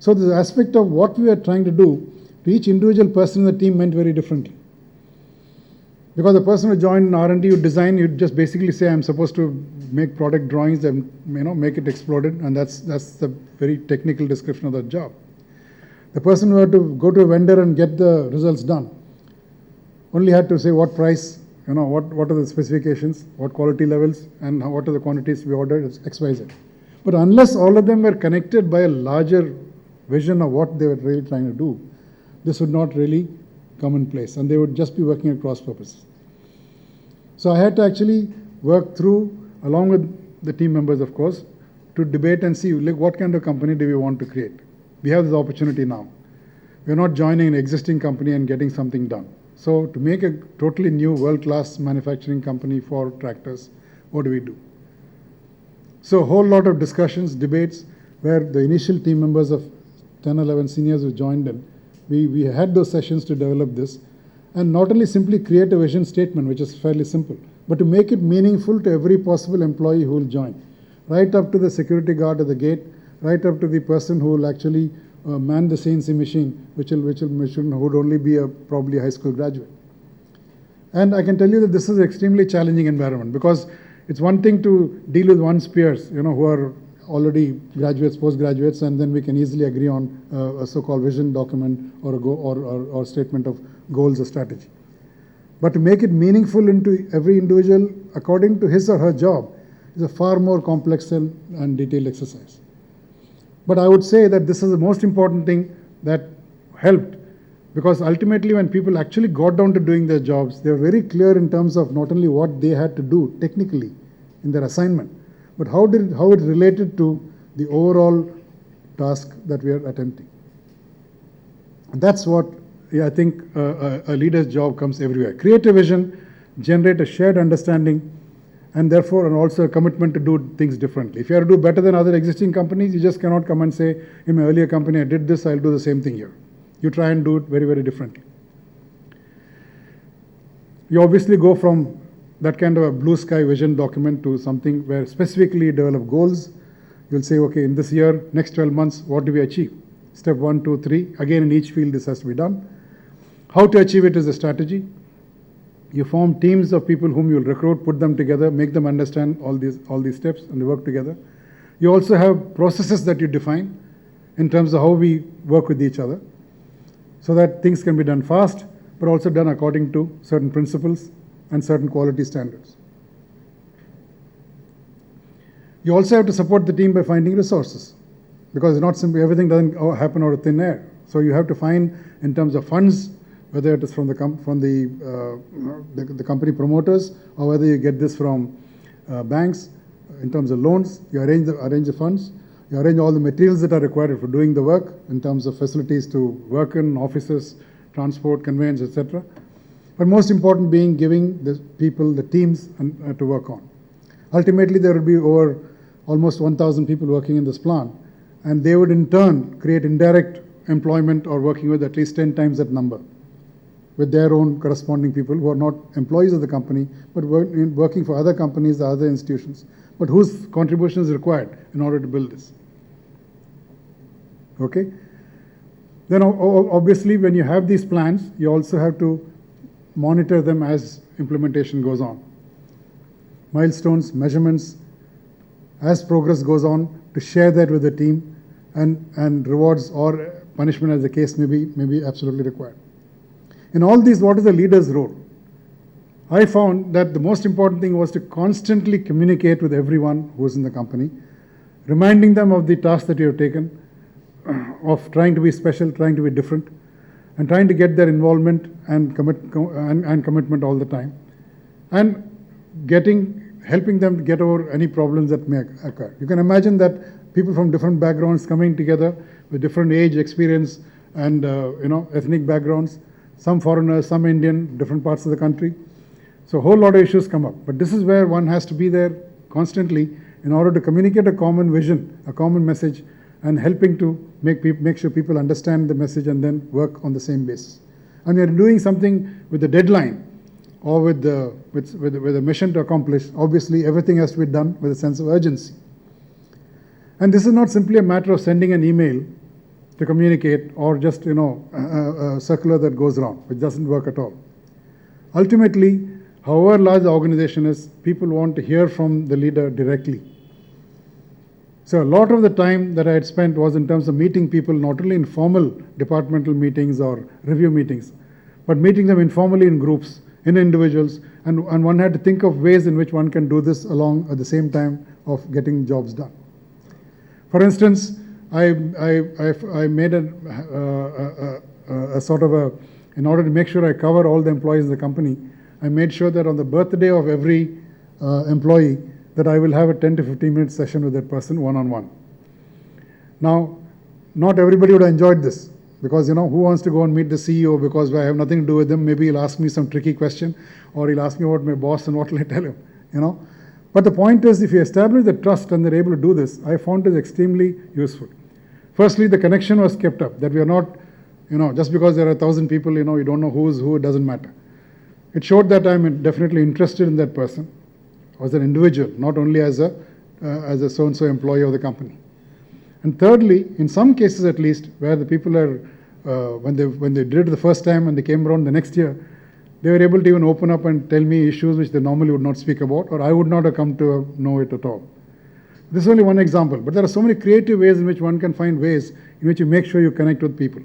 So the aspect of what we are trying to do to each individual person in the team meant very differently. Because the person who joined in R&D, you design, you just basically say, I'm supposed to make product drawings and make it exploded, and that's the very technical description of that job. The person who had to go to a vendor and get the results done only had to say what price, what are the specifications, what quality levels, and what are the quantities we ordered, X, Y, Z. But unless all of them were connected by a larger vision of what they were really trying to do, this would not really come in place, and they would just be working at cross purposes. So I had to actually work through, along with the team members, of course, to debate and see what kind of company do we want to create. We have this opportunity now. We're not joining an existing company and getting something done. So to make a totally new world-class manufacturing company for tractors, what do we do? So a whole lot of discussions, debates, where the initial team members of 10 or 11 seniors who joined in, we had those sessions to develop this, and not only simply create a vision statement, which is fairly simple, but to make it meaningful to every possible employee who will join, right up to the security guard at the gate, right up to the person who will actually man the CNC machine, which would only be probably a high school graduate. And I can tell you that this is an extremely challenging environment, because it's one thing to deal with one's peers, who are already graduates, postgraduates, and then we can easily agree on a so-called vision document or statement of goals or strategy. But to make it meaningful into every individual according to his or her job is a far more complex and detailed exercise. But I would say that this is the most important thing that helped, because ultimately when people actually got down to doing their jobs, they were very clear in terms of not only what they had to do technically in their assignment, but how it related to the overall task that we are attempting. And that's what I think a leader's job comes everywhere. Create a vision, generate a shared understanding, and therefore also a commitment to do things differently. If you have to do better than other existing companies, you just cannot come and say, in my earlier company I did this, I'll do the same thing here. You try and do it very, very differently. You obviously go from that kind of a blue sky vision document to something where specifically you develop goals. You'll say, okay, in this year, next 12 months, what do we achieve? Step 1, 2, 3. Again, in each field, this has to be done. How to achieve it is the strategy. You form teams of people whom you'll recruit, put them together, make them understand all these steps, and they work together. You also have processes that you define in terms of how we work with each other, so that things can be done fast, but also done according to certain principles and certain quality standards. You also have to support the team by finding resources, because it's not simply everything doesn't happen out of thin air. So you have to find, in terms of funds, whether it is from the company promoters, or whether you get this from banks, in terms of loans. You arrange the funds. You arrange all the materials that are required for doing the work, in terms of facilities to work in, offices, transport, conveyance, etc. But most important being giving the people, the teams, to work on. Ultimately, there will be over almost 1,000 people working in this plant, and they would in turn create indirect employment or working with at least 10 times that number, with their own corresponding people who are not employees of the company, but working for other companies, other institutions, but whose contribution is required in order to build this. Okay? Then obviously when you have these plans, you also have to monitor them as implementation goes on. Milestones, measurements, as progress goes on, to share that with the team, and rewards or punishment, as the case may be absolutely required. In all these, what is the leader's role? I found that the most important thing was to constantly communicate with everyone who is in the company, reminding them of the task that you have taken, of trying to be special, trying to be different, and trying to get their involvement and commitment all the time, and helping them to get over any problems that may occur. You can imagine that people from different backgrounds coming together with different age, experience, and ethnic backgrounds, some foreigners, some Indian, different parts of the country. So a whole lot of issues come up. But this is where one has to be there constantly in order to communicate a common vision, a common message, and helping to make sure people understand the message and then work on the same basis. And we are doing something with a deadline or with a mission to accomplish. Obviously, everything has to be done with a sense of urgency. And this is not simply a matter of sending an email to communicate, or just, a circular that goes around, which doesn't work at all. Ultimately, however large the organization is, people want to hear from the leader directly. So a lot of the time that I had spent was in terms of meeting people, not only in formal departmental meetings or review meetings, but meeting them informally in groups, in individuals, and one had to think of ways in which one can do this along at the same time of getting jobs done. For instance, I made a sort of in order to make sure I cover all the employees in the company, I made sure that on the birthday of every employee, that I will have a 10 to 15 minute session with that person one-on-one. Now, not everybody would have enjoyed this, because who wants to go and meet the CEO because I have nothing to do with him? Maybe he'll ask me some tricky question, or he'll ask me about my boss and what will I tell him, But the point is, if you establish the trust and they're able to do this, I found it extremely useful. Firstly, the connection was kept up, that we are not, just because there are 1,000 people, you don't know who's who, it doesn't matter. It showed that I'm definitely interested in that person as an individual, not only as a so-and-so employee of the company. And thirdly, in some cases at least, where the people are, when they did it the first time and they came around the next year, they were able to even open up and tell me issues which they normally would not speak about, or I would not have come to know it at all. This is only one example, but there are so many creative ways in which one can find ways in which you make sure you connect with people.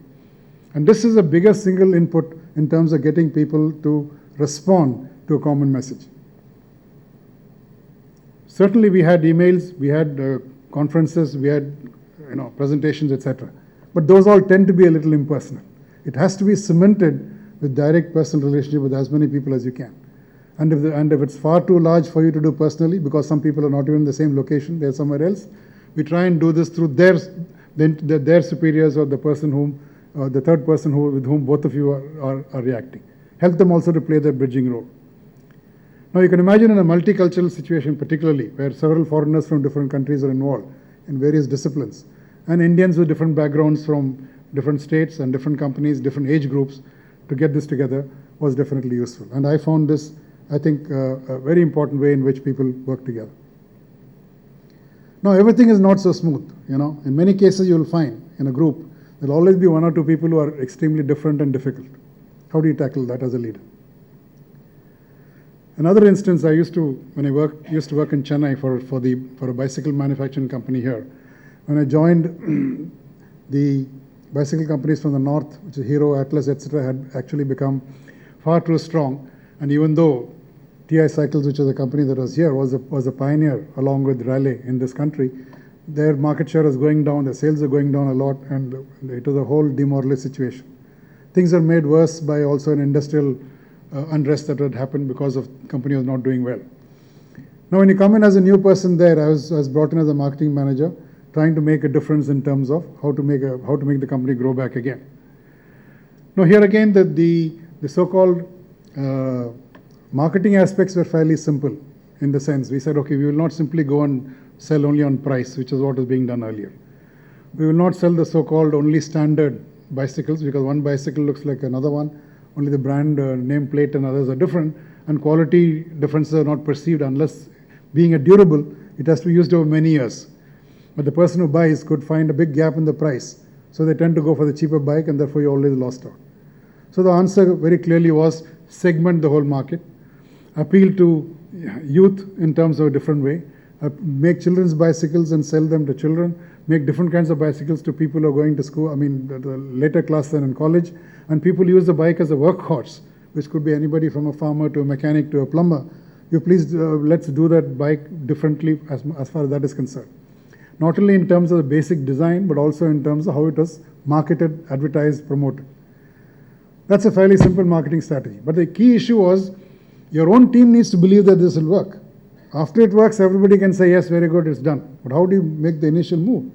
And this is the biggest single input in terms of getting people to respond to a common message. Certainly we had emails, we had conferences, we had presentations, etc. But those all tend to be a little impersonal. It has to be cemented with direct personal relationship with as many people as you can. And if it's far too large for you to do personally, because some people are not even in the same location, they're somewhere else, we try and do this through their superiors, or the person the third person with whom both of you are reacting. Help them also to play their bridging role. Now you can imagine in a multicultural situation particularly, where several foreigners from different countries are involved in various disciplines, and Indians with different backgrounds from different states and different companies, different age groups, to get this together was definitely useful. And I found this, I think, a very important way in which people work together. Now everything is not so smooth, In many cases you will find in a group, there will always be one or two people who are extremely different and difficult. How do you tackle that as a leader? Another instance, I used to work in Chennai for a bicycle manufacturing company here. When I joined, the bicycle companies from the north, which is Hero, Atlas, etc., had actually become far too strong. And even though TI Cycles, which was a company that was here, was a pioneer along with Raleigh in this country, their market share is going down, their sales are going down a lot, and it was a whole demoralized situation. Things are made worse by also an industrial unrest that had happened because of the company was not doing well. Now when you come in as a new person there, I was brought in as a marketing manager, trying to make a difference in terms of how to make the company grow back again. Now here again, the so-called marketing aspects were fairly simple, in the sense we said, okay, we will not simply go and sell only on price, which is what was being done earlier. We will not sell the so-called only standard bicycles, because one bicycle looks like another one, only the brand nameplate and others are different, and quality differences are not perceived unless, being a durable, it has to be used over many years. But the person who buys could find a big gap in the price, so they tend to go for the cheaper bike, and therefore you always lost out. So the answer very clearly was segment the whole market, appeal to youth in terms of a different way, make children's bicycles and sell them to children, make different kinds of bicycles to people who are going to school, the later class than in college, and people use the bike as a workhorse, which could be anybody from a farmer to a mechanic to a plumber. You please, let's do that bike differently as far as that is concerned. Not only in terms of the basic design, but also in terms of how it is marketed, advertised, promoted. That's a fairly simple marketing strategy. But the key issue was, your own team needs to believe that this will work. After it works, everybody can say, yes, very good, it's done. But how do you make the initial move?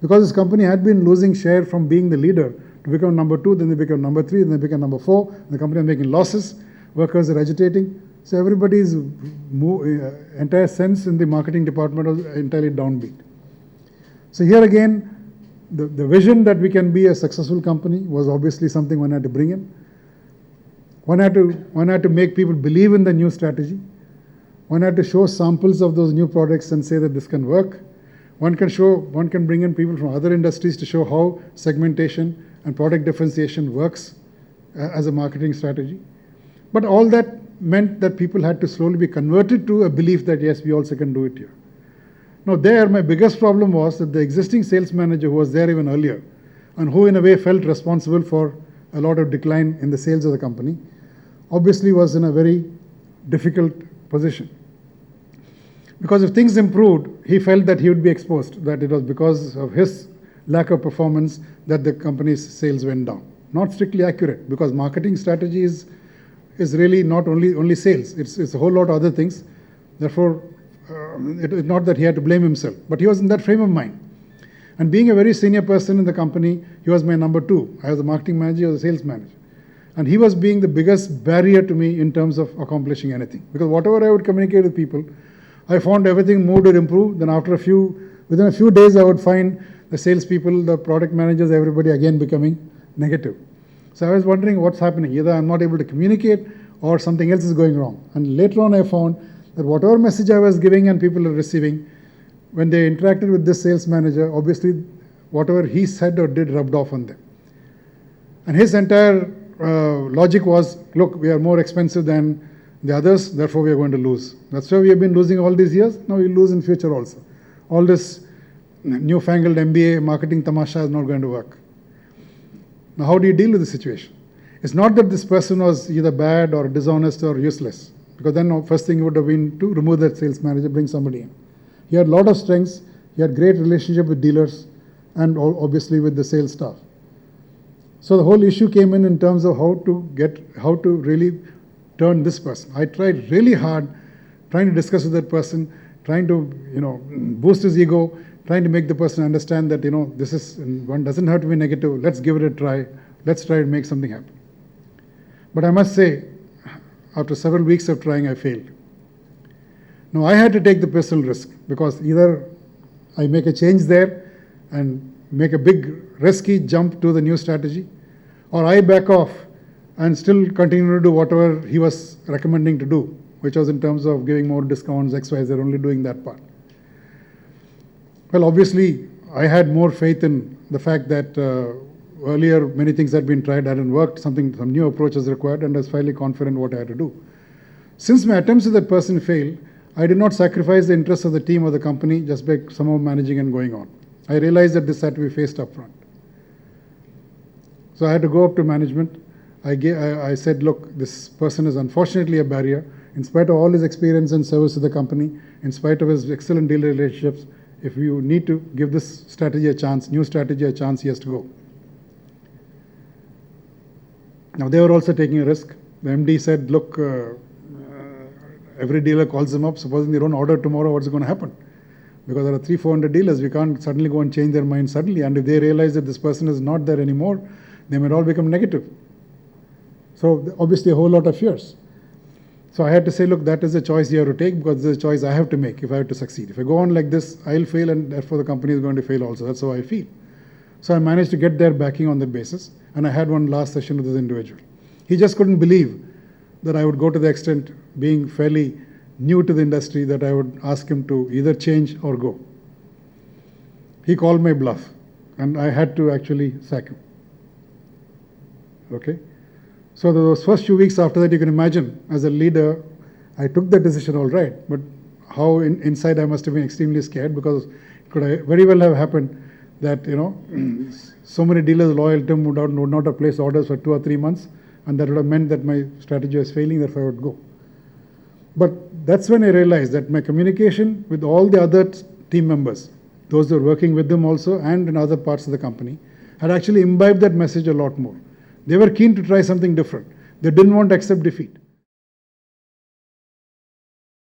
Because this company had been losing share from being the leader to become number 2, then they become number 3, then they become number 4. The company is making losses, workers are agitating. So everybody's entire sense in the marketing department was entirely downbeat. So here again, the vision that we can be a successful company was obviously something one had to bring in. One had to make people believe in the new strategy. One had to show samples of those new products and say that this can work. One can bring in people from other industries to show how segmentation and product differentiation works as a marketing strategy. But all that meant that people had to slowly be converted to a belief that yes, we also can do it here. Now there, my biggest problem was that the existing sales manager who was there even earlier, and who in a way felt responsible for a lot of decline in the sales of the company, obviously was in a very difficult position. Because if things improved, he felt that he would be exposed, that it was because of his lack of performance that the company's sales went down. Not strictly accurate, because marketing strategy is really not only sales, it's a whole lot of other things. Therefore, it's not that he had to blame himself, but he was in that frame of mind. And being a very senior person in the company, he was my number two. I was the marketing manager, he was the sales manager. And he was being the biggest barrier to me in terms of accomplishing anything. Because whatever I would communicate with people, I found everything moved or improved. Then within a few days, I would find the salespeople, the product managers, everybody again becoming negative. So I was wondering what's happening. Either I'm not able to communicate or something else is going wrong. And later on, I found that whatever message I was giving and people are receiving, when they interacted with this sales manager, obviously whatever he said or did rubbed off on them. And his entire logic was, look, we are more expensive than the others, therefore we are going to lose. That's why we have been losing all these years. Now we'll lose in future also. All this newfangled MBA marketing tamasha is not going to work. Now how do you deal with the situation? It's not that this person was either bad or dishonest or useless, because then first thing would have been to remove that sales manager, bring somebody in. He had a lot of strengths, he had great relationship with dealers and obviously with the sales staff. So the whole issue came in terms of how to really turn this person. I tried really hard trying to discuss with that person, trying to boost his ego, trying to make the person understand that one doesn't have to be negative, let's give it a try, let's try to make something happen. But I must say, after several weeks of trying, I failed. Now I had to take the personal risk, because either I make a change there and make a big risky jump to the new strategy, or I back off and still continue to do whatever he was recommending to do, which was in terms of giving more discounts, XYZ, only doing that part. Well, obviously, I had more faith in the fact that earlier many things had been tried, hadn't worked, some new approach was required, and I was fairly confident what I had to do. Since my attempts with that person failed, I did not sacrifice the interests of the team or the company just by somehow managing and going on. I realized that this had to be faced up front. So I had to go up to management. I said, look, this person is unfortunately a barrier. In spite of all his experience and service to the company, in spite of his excellent dealer relationships, if you need to give this strategy a chance, new strategy a chance, he has to go. Now they were also taking a risk. The MD said, look, every dealer calls them up. Supposing they don't order tomorrow, what's going to happen? Because there are 300-400 dealers, we can't suddenly go and change their mind suddenly. And if they realize that this person is not there anymore, they might all become negative. So obviously a whole lot of fears. So I had to say, look, that is a choice you have to take, because this is a choice I have to make if I have to succeed. If I go on like this, I'll fail, and therefore the company is going to fail also. That's how I feel. So I managed to get their backing on that basis, and I had one last session with this individual. He just couldn't believe that I would go to the extent, being fairly new to the industry, that I would ask him to either change or go. He called my bluff, and I had to actually sack him. Okay? So those first few weeks after that, you can imagine, as a leader, I took that decision all right, but how inside I must have been extremely scared, because it could very well have happened that, so many dealers loyal to him would not have placed orders for 2 or 3 months, and that would have meant that my strategy was failing, therefore I would go. But that's when I realized that my communication with all the other team members, those who were working with them also and in other parts of the company, had actually imbibed that message a lot more. They were keen to try something different. They didn't want to accept defeat.